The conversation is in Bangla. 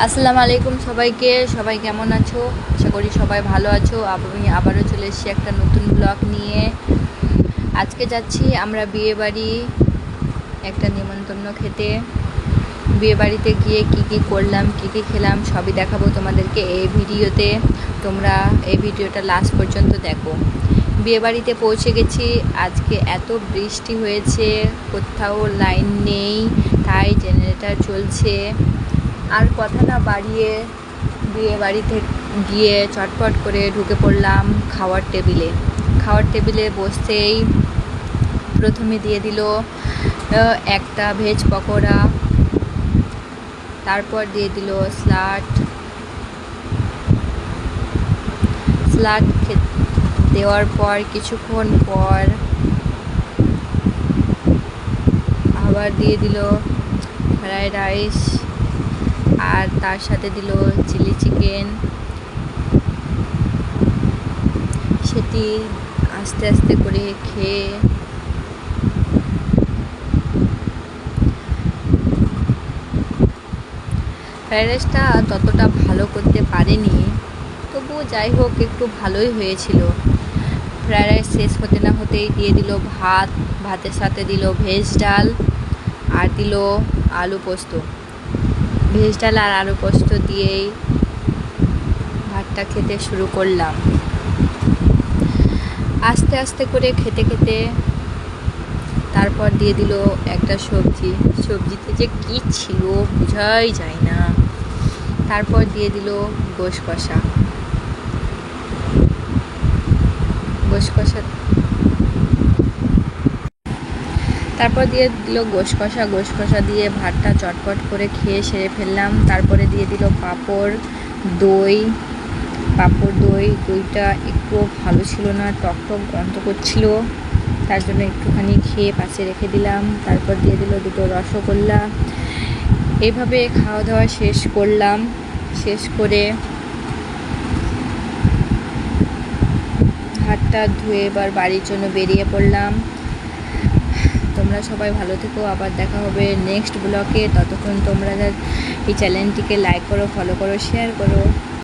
আসসালামু আলাইকুম সবাইকে। সবাই কেমন আছো? আশা করি সবাই ভালো আছো। আমি আবারও চলে এসেছি একটা নতুন ব্লগ নিয়ে। আজকে যাচ্ছি আমরা বিয়ে বাড়ি একটা নিমন্ত্রণ খেতে। বিয়ে বাড়িতে গিয়ে কি করলাম, কি খেলাম সবই দেখাবো তোমাদেরকে এই ভিডিওতে। তোমরা এই ভিডিওটা লাস্ট পর্যন্ত দেখো। বিয়ে বাড়িতে পৌঁছে গেছি। আজকে এত বৃষ্টি হয়েছে, কোথাও লাইন নেই, তাই জেনারেটর চলছে। আর কথা না বাড়িয়ে বিয়ে বাড়িতে গিয়ে চটপট করে ঢুকে পড়লাম খাওয়ার টেবিলে বসতেই প্রথমে দিয়ে দিল একটা ভেজ পকোড়া, তারপর দিয়ে দিল স্যালাড দেওয়ার পর কিছুক্ষণ পর আবার দিয়ে দিল ফ্রাইড রাইস, আর তার সাথে দিল চিলি চিকেন। সেটি আস্তে আস্তে করে খেয়ে ফ্রাইড রাইসটা ততটা ভালো করতে পারেনি, তবুও যাই হোক একটু ভালোই হয়েছিল। ফ্রাইড রাইস শেষ হতে না হতেই দিয়ে দিল ভাতের সাথে দিল ভেজ ডাল আর দিল আলু পোস্ত। ভেজ ডাল আর আলু পোস্ত দিয়েই ভাতটা খেতে শুরু করলাম। আস্তে আস্তে করে খেতে তারপর দিয়ে দিল একটা সবজিতে যে কি ছিল বোঝাই যায় না। তারপর দিয়ে দিল গোশ কষা। তারপর দিয়ে দিল গোশ কষা দিয়ে ভাতটা চটপট করে খেয়ে সেরে ফেললাম। তারপরে দিয়ে দিল দইটা একটু ভালো ছিল না, টক গন্ধ করছিল, তার জন্য একটুখানি খেয়ে পাশে রেখে দিলাম। তারপর দিয়ে দিল দুটো রসগোল্লা। এইভাবে খাওয়া দাওয়া শেষ করলাম। শেষ করে হাতটা ধুয়ে এবার বাড়ির জন্য বেরিয়ে পড়লাম। তোমরা সবাই ভালো থেকো, আবার দেখা হবে নেক্সট ব্লগে। ততক্ষণ তোমরা এই চ্যানেলটিকে লাইক করো, ফলো করো, শেয়ার করো।